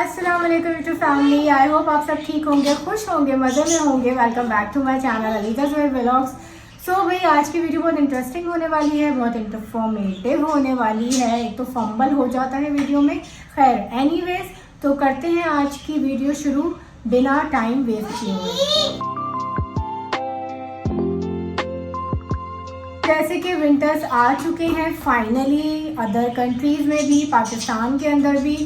अस्सलाम वालेकुम YouTube family. I hope आप सब ठीक होंगे, खुश होंगे, मज़े में होंगे। Welcome back to my channel Aliza Zuhair vlogs. So भाई आज की वीडियो बहुत इंटरेस्टिंग होने वाली है, बहुत इंफॉर्मेटिव होने वाली है। एक तो फंबल हो जाता है वीडियो में। खैर एनीवेज, तो करते हैं आज की वीडियो शुरू बिना टाइम वेस्ट किए हुए। जैसे कि विंटर्स आ चुके हैं फाइनली, अदर कंट्रीज़ में भी, पाकिस्तान के अंदर भी।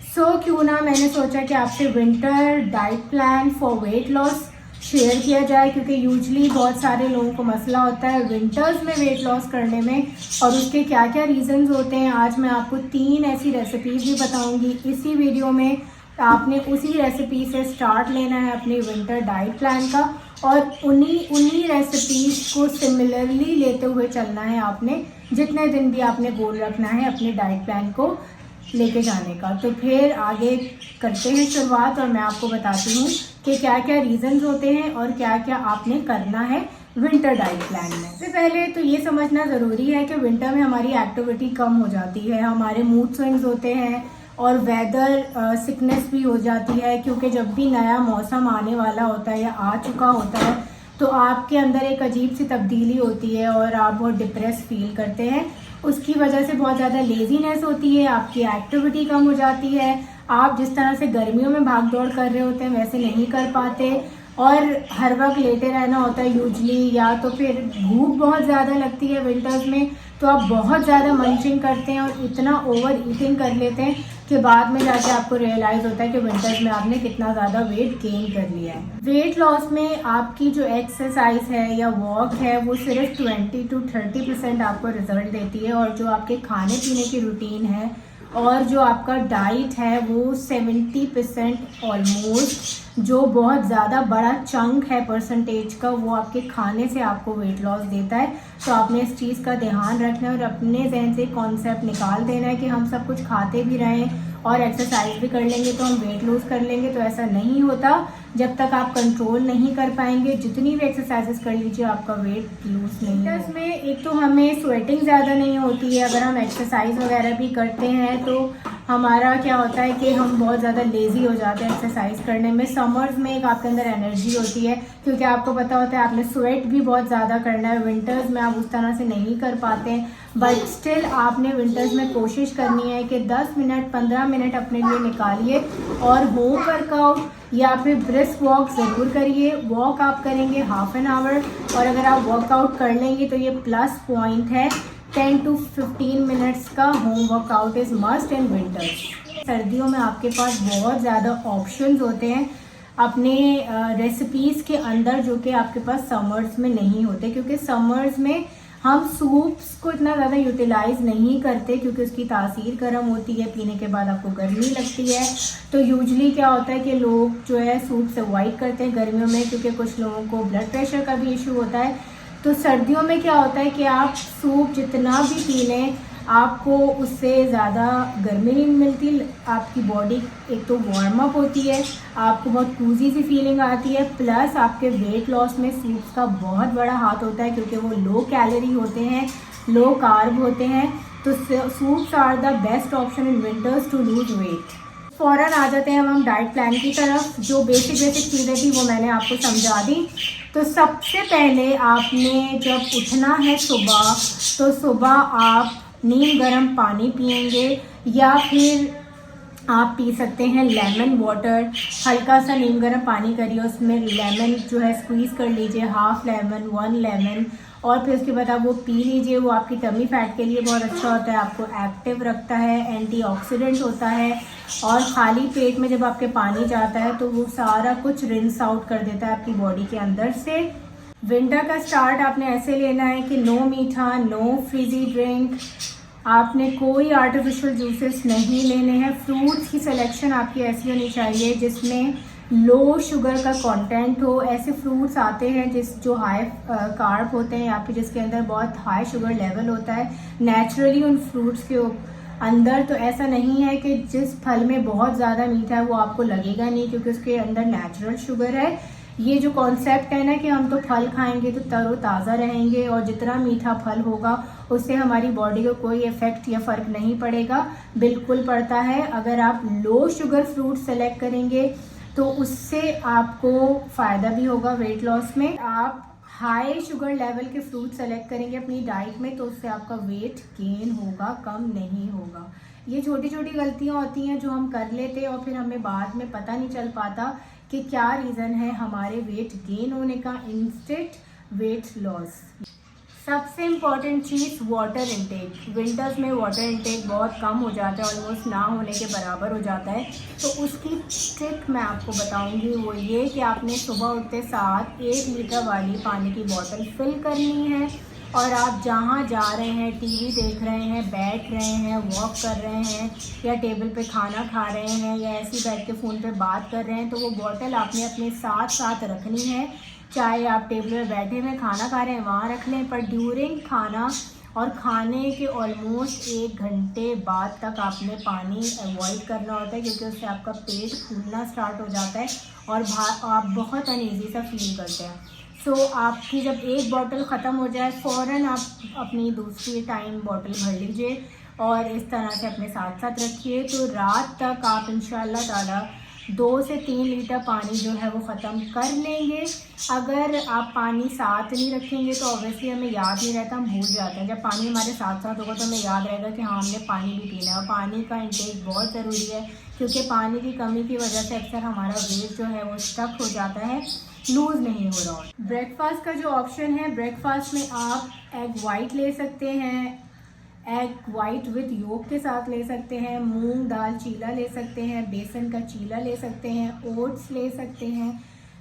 सो क्यों ना मैंने सोचा कि आपसे winter diet plan for weight loss share किया जाए, क्योंकि यूजली बहुत सारे लोगों को मसला होता है विंटर्स में वेट लॉस करने में और उसके क्या क्या रीज़न्स होते हैं। आज मैं आपको 3 ऐसी रेसिपीज़ भी बताऊंगी इसी वीडियो में। आपने उसी रेसिपी से स्टार्ट लेना है अपने विंटर डाइट प्लान का और उन्हीं रेसिपीज़ को सिमिलरली लेते हुए चलना है आपने, जितने दिन भी आपने गोल रखना है अपने डाइट प्लान को लेके जाने का। तो फिर आगे करते हैं शुरुआत और मैं आपको बताती हूँ कि क्या क्या रीज़न्स होते हैं और क्या क्या आपने करना है विंटर डाइट प्लान में। सबसे पहले तो ये समझना ज़रूरी है कि विंटर में हमारी एक्टिविटी कम हो जाती है, हमारे मूड स्विंग्स होते हैं और वेदर सिकनेस भी हो जाती है, क्योंकि जब भी नया मौसम आने वाला होता है या आ चुका होता है तो आपके अंदर एक अजीब सी तब्दीली होती है और आप बहुत डिप्रेस फील करते हैं। उसकी वजह से बहुत ज़्यादा लेजीनेस होती है, आपकी एक्टिविटी कम हो जाती है, आप जिस तरह से गर्मियों में भाग दौड़ कर रहे होते हैं वैसे नहीं कर पाते और हर वक्त लेटे रहना होता है यूजली, या तो फिर भूख बहुत ज़्यादा लगती है विंटर्स में तो आप बहुत ज़्यादा मंचिंग करते हैं और इतना ओवर ईटिंग कर लेते हैं कि बाद में जाके आपको रियलाइज़ होता है कि विंटर्स में आपने कितना ज़्यादा वेट गेन कर लिया है। वेट लॉस में आपकी जो एक्सरसाइज है या वॉक है वो सिर्फ 20 to 30% आपको रिजल्ट देती है और जो आपके खाने पीने की रूटीन है और जो आपका डाइट है वो 70% ऑलमोस्ट, जो बहुत ज़्यादा बड़ा चंक है परसेंटेज का, वो आपके खाने से आपको वेट लॉस देता है। तो आपने इस चीज़ का ध्यान रखना है और अपने जहन से कॉन्सेप्ट निकाल देना है कि हम सब कुछ खाते भी रहें और एक्सरसाइज भी कर लेंगे तो हम वेट लूज़ कर लेंगे। तो ऐसा नहीं होता, जब तक आप कंट्रोल नहीं कर पाएंगे जितनी भी एक्सरसाइजेस कर लीजिए आपका वेट लूज़ नहीं है। इसमें एक तो हमें स्वेटिंग ज़्यादा नहीं होती है, अगर हम एक्सरसाइज वगैरह भी करते हैं तो हमारा क्या होता है कि हम बहुत ज़्यादा लेज़ी हो जाते हैं एक्सरसाइज करने में। समर्स में एक आपके अंदर एनर्जी होती है क्योंकि आपको पता होता है आपने स्वेट भी बहुत ज़्यादा करना है, विंटर्स में आप उस तरह से नहीं कर पाते हैं, बट स्टिल आपने विंटर्स में कोशिश करनी है कि 10 मिनट 15 मिनट अपने लिए निकालिए और होम वर्कआउट या फिर ब्रिस्क वॉक ज़रूर करिए। वॉक आप करेंगे हाफ एन आवर और अगर आप वर्कआउट कर लेंगे तो ये प्लस पॉइंट है। 10 to 15 मिनट्स का home workout is must in winters. सर्दियों में आपके पास बहुत ज़्यादा ऑप्शंस होते हैं अपने रेसिपीज़ के अंदर जो कि आपके पास समर्स में नहीं होते, क्योंकि समर्स में हम सूप्स को इतना ज़्यादा यूटिलाइज नहीं करते क्योंकि उसकी तासीर गर्म होती है, पीने के बाद आपको गर्मी लगती है। तो यूजली क्या होता है कि लोग जो है सूप से अवॉइड करते हैं गर्मियों में, क्योंकि कुछ लोगों को ब्लड प्रेशर का भी इशू होता है। तो सर्दियों में क्या होता है कि आप सूप जितना भी पी लें आपको उससे ज़्यादा गर्मी नहीं मिलती, आपकी बॉडी एक तो वार्म अप होती है, आपको बहुत कूजी सी फीलिंग आती है, प्लस आपके वेट लॉस में सूप्स का बहुत बड़ा हाथ होता है क्योंकि वो लो कैलोरी होते हैं, लो कार्ब होते हैं। तो soups are the best option in winters to lose weight. फ़ौरन आ जाते हैं हम डाइट प्लान की तरफ। जो बेसिक चीज़ें थी वो मैंने आपको समझा दी। तो सबसे पहले आपने जब उठना है सुबह, तो सुबह आप नीम गर्म पानी पिएंगे या फिर आप पी सकते हैं लेमन वाटर। हल्का सा नीम गर्म पानी करिए, उसमें लेमन जो है स्क्वीज़ कर लीजिए, हाफ लेमन 1 लेमन, और फिर उसके बाद आप वो पी लीजिए। वो आपकी टमी फैट के लिए बहुत अच्छा होता है, आपको एक्टिव रखता है, एंटीऑक्सीडेंट होता है और खाली पेट में जब आपके पानी जाता है तो वो सारा कुछ रिंस आउट कर देता है आपकी बॉडी के अंदर से। विंटर का स्टार्ट आपने ऐसे लेना है कि नो मीठा, नो फ्रीजी ड्रिंक, आपने कोई आर्टिफिशियल जूसेस नहीं लेने हैं। फ्रूट्स की सिलेक्शन आपकी ऐसी होनी चाहिए जिसमें लो शुगर का कंटेंट हो। ऐसे फ्रूट्स आते हैं जो हाई कार्ब होते हैं या फिर जिसके अंदर बहुत हाई शुगर लेवल होता है नेचुरली उन फ्रूट्स के अंदर। तो ऐसा नहीं है कि जिस फल में बहुत ज़्यादा मीठा है वो आपको लगेगा नहीं, क्योंकि उसके अंदर नेचुरल शुगर है। ये जो कॉन्सेप्ट है ना कि हम तो फल खाएंगे तो तरोताज़ा रहेंगे, और जितना मीठा फल होगा उससे हमारी बॉडी को कोई इफ़ेक्ट या फ़र्क नहीं पड़ेगा, बिल्कुल पड़ता है। अगर आप लो शुगर फ्रूट सेलेक्ट करेंगे तो उससे आपको फ़ायदा भी होगा वेट लॉस में। आप हाई शुगर लेवल के फ्रूट सेलेक्ट करेंगे अपनी डाइट में तो उससे आपका वेट गेन होगा, कम नहीं होगा। ये छोटी छोटी गलतियाँ होती हैं जो हम कर लेते हैं और फिर हमें बाद में पता नहीं चल पाता कि क्या रीज़न है हमारे वेट गेन होने का इंस्टेड वेट लॉस। सबसे इम्पॉर्टेंट चीज़ वाटर इनटेक। विंटर्स में वाटर इनटेक बहुत कम हो जाता है, ऑलमोस्ट ना होने के बराबर हो जाता है। तो उसकी ट्रिक मैं आपको बताऊंगी, वो ये कि आपने सुबह उठते साथ 1 लीटर वाली पानी की बोतल फिल करनी है, और आप जहाँ जा रहे हैं, टीवी देख रहे हैं, बैठ रहे हैं, वॉक कर रहे हैं, या टेबल पे खाना खा रहे हैं, या ऐसे ही बैठ के फ़ोन पे बात कर रहे हैं, तो वो बोतल आपने अपने साथ साथ रखनी है। चाहे आप टेबल पे बैठे हुए खाना खा रहे हैं वहाँ रख लें, पर ड्यूरिंग खाना और खाने के ऑलमोस्ट 1 घंटे बाद तक आपने पानी अवॉइड करना होता है, क्योंकि उससे आपका पेट फूलना स्टार्ट हो जाता है और आप बहुत अनईजी सा फील करते हैं। सो आपकी जब एक बॉटल ख़त्म हो जाए फ़ौरन आप अपनी दूसरी टाइम बॉटल भर लीजिए, और इस तरह से अपने साथ साथ रखिए। तो रात तक आप इंशाल्लाह ताला 2 से 3 लीटर पानी जो है वो ख़त्म कर लेंगे। अगर आप पानी साथ नहीं रखेंगे तो ऑब्वियसली हमें याद नहीं रहता, हम भूल जाते हैं। जब पानी हमारे साथ साथ होगा तो हमें याद रहेगा कि हाँ हमने पानी भी पीना है, और पानी का इंटेक बहुत ज़रूरी है, क्योंकि पानी की कमी की वजह से अक्सर हमारा वेट जो है वो स्टक हो जाता है, लूज़ नहीं हो रहा। ब्रेकफास्ट का जो ऑप्शन है, ब्रेकफास्ट में आप एग वाइट ले सकते हैं, एग वाइट विद योक के साथ ले सकते हैं, मूंग दाल चीला ले सकते हैं, बेसन का चीला ले सकते हैं, ओट्स ले सकते हैं।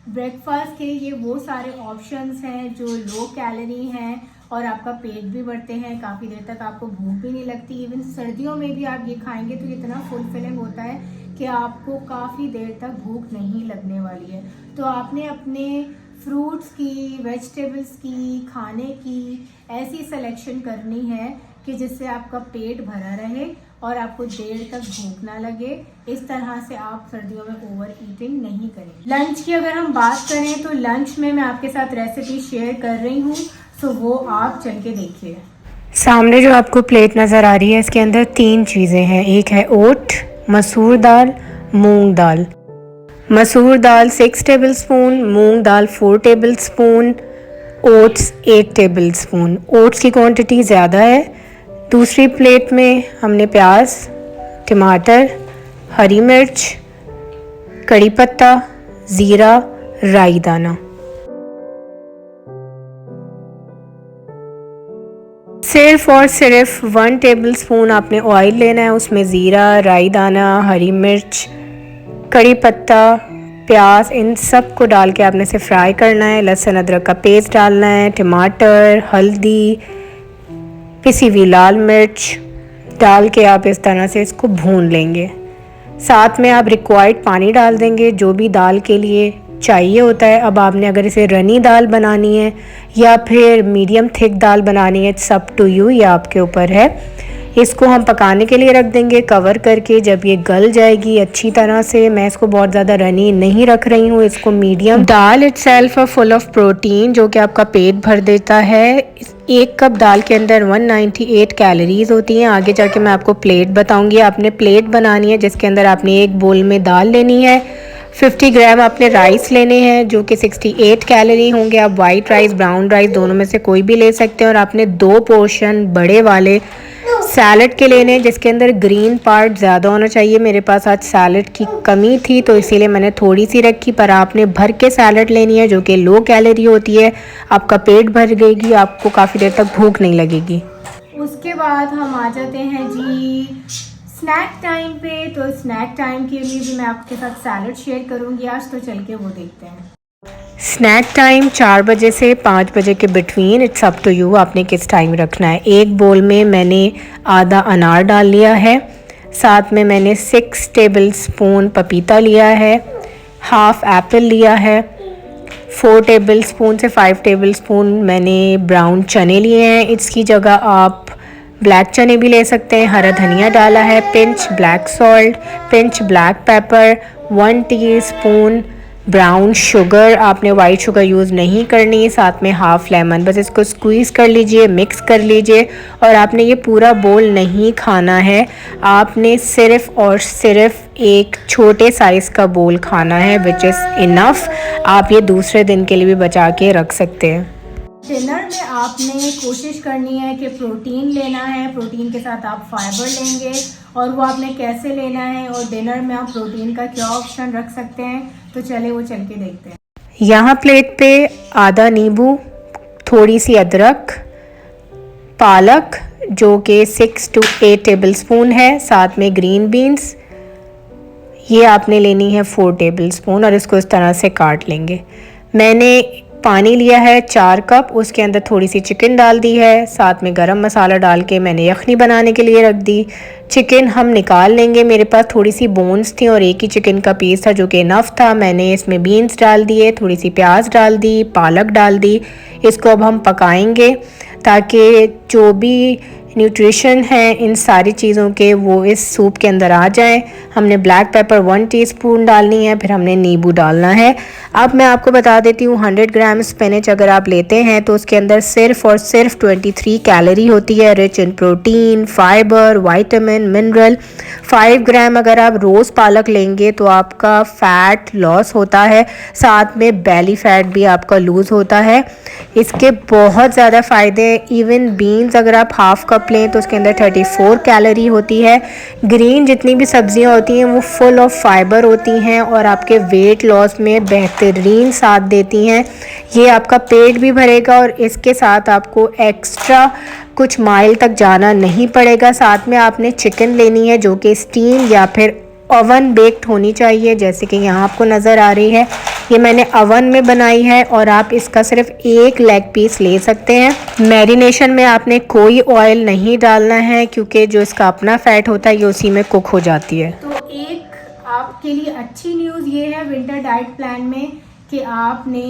ब्रेकफास्ट के ये वो सारे ऑप्शंस हैं जो लो कैलोरी हैं और आपका पेट भी भरते हैं, काफ़ी देर तक आपको भूख भी नहीं लगती। इवन सर्दियों में भी आप ये खाएंगे तो इतना फुलफिलिंग होता है कि आपको काफ़ी देर तक भूख नहीं लगने वाली है। तो आपने अपने फ्रूट्स की, वेजिटेबल्स की, खाने की ऐसी सिलेक्शन करनी है कि जिससे आपका पेट भरा रहे और आपको देर तक भूख ना लगे। इस तरह से आप सर्दियों में ओवर ईटिंग नहीं करें। लंच की अगर हम बात करें तो लंच में मैं आपके साथ रेसिपी शेयर कर रही हूँ, सो वो आप चल के देखिए। सामने जो आपको प्लेट नज़र आ रही है इसके अंदर 3 चीज़ें हैं। एक है ओट, मसूर दाल, मूंग दाल। मसूर दाल 6 टेबलस्पून, मूंग दाल 4 टेबलस्पून, ओट्स 8 टेबलस्पून। ओट्स की क्वांटिटी ज़्यादा है। दूसरी प्लेट में हमने प्याज, टमाटर, हरी मिर्च, कड़ी पत्ता, ज़ीरा, राई दाना। सिर्फ और सिर्फ 1 टेबलस्पून आपने ऑयल लेना है, उसमें ज़ीरा, राई दाना, हरी मिर्च, कड़ी पत्ता, प्याज, इन सब को डाल के आपने इसे फ्राई करना है। लहसुन अदरक का पेस्ट डालना है, टमाटर, हल्दी, पिसी हुई लाल मिर्च डाल के आप इस तरह से इसको भून लेंगे। साथ में आप रिक्वायर्ड पानी डाल देंगे जो भी दाल के लिए चाहिए होता है। अब आपने अगर इसे रनी दाल बनानी है या फिर मीडियम थिक दाल बनानी है, इट्स अप टू यू, ये आपके ऊपर है। इसको हम पकाने के लिए रख देंगे कवर करके। जब ये गल जाएगी अच्छी तरह से, मैं इसको बहुत ज़्यादा रनी नहीं रख रही हूँ, इसको medium. Dal itself full of protein जो कि आपका पेट भर देता है। 1 कप दाल के अंदर 198 कैलोरीज होती हैं। आगे जाके मैं आपको प्लेट बताऊंगी। आपने प्लेट बनानी है जिसके अंदर आपने 1 बोल में दाल लेनी है, 50 ग्राम आपने राइस लेने हैं जो कि 68 कैलोरी होंगे। आप वाइट राइस, ब्राउन राइस दोनों में से कोई भी ले सकते हैं। और आपने 2 पोर्शन बड़े वाले सैलड के लेने हैं जिसके अंदर ग्रीन पार्ट ज़्यादा होना चाहिए। मेरे पास आज सैलड की कमी थी तो इसीलिए मैंने थोड़ी सी रखी, पर आपने भर के सैलड लेनी है जो कि लो कैलोरी होती है। आपका पेट भर गएगी, आपको काफ़ी देर तक भूख नहीं लगेगी। उसके बाद हम आ जाते हैं जी स्नैक टाइम पे। तो स्नैक टाइम के लिए भी मैं आपके साथ सैलड शेयर करूंगी आज, तो चल के वो देखते हैं। स्नैक टाइम 4 बजे से 5 बजे के between, it's up to you आपने किस टाइम रखना है। 1 बोल में मैंने आधा अनार डाल लिया है, साथ में मैंने 6 टेबलस्पून पपीता लिया है, हाफ एप्पल लिया है, 4 टेबलस्पून से 5 टेबलस्पून मैंने ब्राउन चने लिए हैं। इसकी जगह आप ब्लैक चने भी ले सकते हैं। हरा धनिया डाला है, pinch black salt, pinch black pepper, 1 teaspoon brown sugar, आपने वाइट शुगर यूज़ नहीं करनी, साथ में हाफ़ लेमन, बस इसको स्क्वीज़ कर लीजिए, मिक्स कर लीजिए। और आपने ये पूरा बोल नहीं खाना है, आपने सिर्फ़ और सिर्फ एक छोटे साइज़ का बोल खाना है, विच इज़ इनफ। आप ये दूसरे दिन के लिए भी बचा के रख सकते हैं। डिनर में आपने कोशिश करनी है कि प्रोटीन लेना है, प्रोटीन के साथ आप फाइबर लेंगे, और वो आपने कैसे लेना है और डिनर में आप प्रोटीन का क्या ऑप्शन रख सकते हैं, तो चले वो चल के देखते हैं। यहाँ प्लेट पे आधा नींबू, थोड़ी सी अदरक, पालक जो कि 6 to 8 टेबल स्पून है, साथ में ग्रीन बीन्स ये आपने लेनी है 4 टेबल स्पून, और इसको इस तरह से काट लेंगे। मैंने पानी लिया है 4 कप, उसके अंदर थोड़ी सी चिकन डाल दी है, साथ में गरम मसाला डाल के मैंने यखनी बनाने के लिए रख दी। चिकन हम निकाल लेंगे, मेरे पास थोड़ी सी बोन्स थी और एक ही चिकन का पीस था जो कि इनफ था। मैंने इसमें बीन्स डाल दिए, थोड़ी सी प्याज डाल दी, पालक डाल दी। इसको अब हम पकाएंगे ताकि जो भी न्यूट्रिशन है इन सारी चीज़ों के वो इस सूप के अंदर आ जाएं। हमने ब्लैक पेपर 1 टीस्पून डालनी है, फिर हमने नींबू डालना है। अब मैं आपको बता देती हूँ 100 ग्राम स्पिनच अगर आप लेते हैं तो उसके अंदर सिर्फ और सिर्फ 23 कैलोरी होती है, rich in protein, fibre, vitamin, mineral. 5 ग्राम अगर आप रोज़ पालक लेंगे तो आपका फ़ैट लॉस होता है, साथ में बेली फैट भी आपका लूज़ होता है। इसके बहुत ज़्यादा फ़ायदे, इवन बीन्स अगर आप हाफ़ कप लें तो उसके अंदर 34 कैलोरी होती है। ग्रीन जितनी भी सब्जियां होती हैं वो फुल ऑफ फाइबर होती हैं और आपके वेट लॉस में बेहतरीन साथ देती हैं। ये आपका पेट भी भरेगा और इसके साथ आपको एक्स्ट्रा कुछ माइल तक जाना नहीं पड़ेगा। साथ में आपने चिकन लेनी है जो कि स्टीम या फिर ओवन बेक्ड होनी चाहिए, जैसे कि यहाँ आपको नज़र आ रही है। ये मैंने ओवन में बनाई है और आप इसका सिर्फ एक लेग पीस ले सकते हैं। मैरिनेशन में आपने कोई ऑयल नहीं डालना है क्योंकि जो इसका अपना फ़ैट होता है ये उसी में कुक हो जाती है। तो एक आपके लिए अच्छी न्यूज़ ये है विंटर डाइट प्लान में कि आपने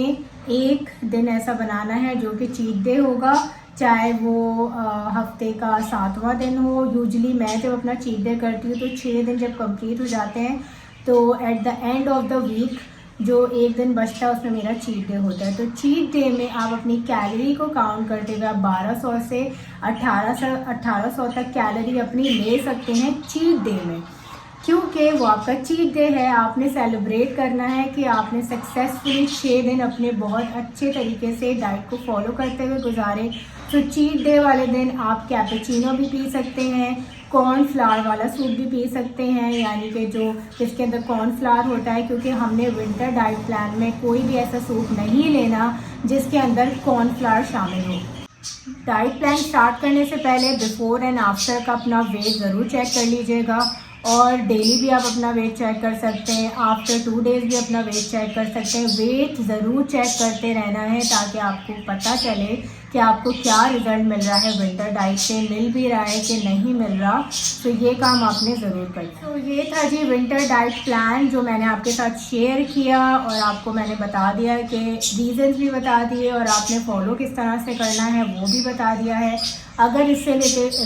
एक दिन ऐसा बनाना है जो कि चीट डे होगा, चाहे वो हफ्ते का 7वां दिन हो। यूजुअली मैं जब अपना चीट डे करती हूँ तो 6 दिन जब कंप्लीट हो जाते हैं तो at the end of the week जो एक दिन बचता है उसमें मेरा चीट डे होता है। तो चीट डे में आप अपनी कैलोरी को काउंट करते हुए आप 1200 से 1800 तक कैलोरी अपनी ले सकते हैं चीट डे में, क्योंकि वो आपका चीट डे है। आपने सेलिब्रेट करना है कि आपने सक्सेसफुली 6 दिन अपने बहुत अच्छे तरीके से डाइट को फॉलो करते हुए गुजारे। तो चीट डे वाले दिन आप कैपेचिनो भी पी सकते हैं, कॉर्नफ्लावर वाला सूप भी पी सकते हैं, यानी कि जो जिसके अंदर कॉर्नफ्लावर होता है, क्योंकि हमने विंटर डाइट प्लान में कोई भी ऐसा सूप नहीं लेना जिसके अंदर कॉर्नफ्लावर शामिल हो। डाइट प्लान स्टार्ट करने से पहले बिफोर एंड आफ्टर का अपना वेट ज़रूर चेक कर लीजिएगा, और डेली भी आप अपना वेट चेक कर सकते हैं, आफ्टर 2 डेज़ भी अपना वेट चेक कर सकते हैं। वेट ज़रूर चेक करते रहना है ताकि आपको पता चले कि आपको क्या रिज़ल्ट मिल रहा है विंटर डाइट से, मिल भी रहा है कि नहीं मिल रहा। तो ये काम आपने ज़रूर करना। तो ये था जी विंटर डाइट प्लान जो मैंने आपके साथ शेयर किया, और आपको मैंने बता दिया कि रीज़न्स भी बता दिए और आपने फॉलो किस तरह से करना है वो भी बता दिया है। अगर इससे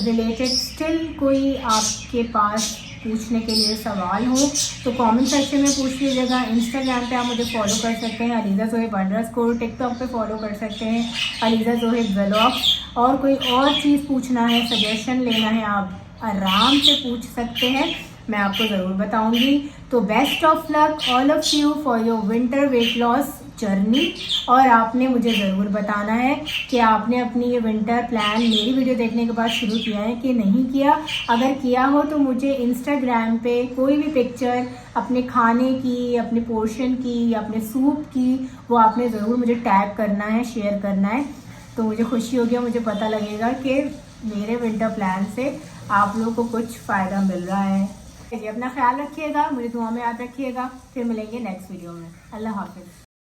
रिलेटेड स्टिल कोई आपके पास पूछने के लिए सवाल हो तो कमेंट सेक्शन में पूछ लीजिएगा। इंस्टाग्राम पे आप मुझे फॉलो कर सकते हैं अलीज़ा ज़ोहेब _, टिकटॉक पे फॉलो कर सकते हैं अलीज़ा ज़ोहेब व्लॉग्स। और कोई और चीज़ पूछना है, सजेशन लेना है, आप आराम से पूछ सकते हैं, मैं आपको ज़रूर बताऊंगी। तो best of luck all of you for your winter weight loss journey. और आपने मुझे ज़रूर बताना है कि आपने अपनी ये विंटर प्लान मेरी वीडियो देखने के बाद शुरू किया है कि नहीं किया। अगर किया हो तो मुझे इंस्टाग्राम पे कोई भी पिक्चर अपने खाने की, अपने पोर्शन की या अपने सूप की, वो आपने ज़रूर मुझे टैग करना है, शेयर करना है। तो मुझे खुशी होगी, मुझे पता लगेगा कि मेरे विंटर प्लान से आप लोगों को कुछ फ़ायदा मिल रहा है। अपना ख्याल रखिएगा, मुझे दुआ में याद रखिएगा। फिर मिलेंगे नेक्स्ट वीडियो में। अल्लाह हाफिज़।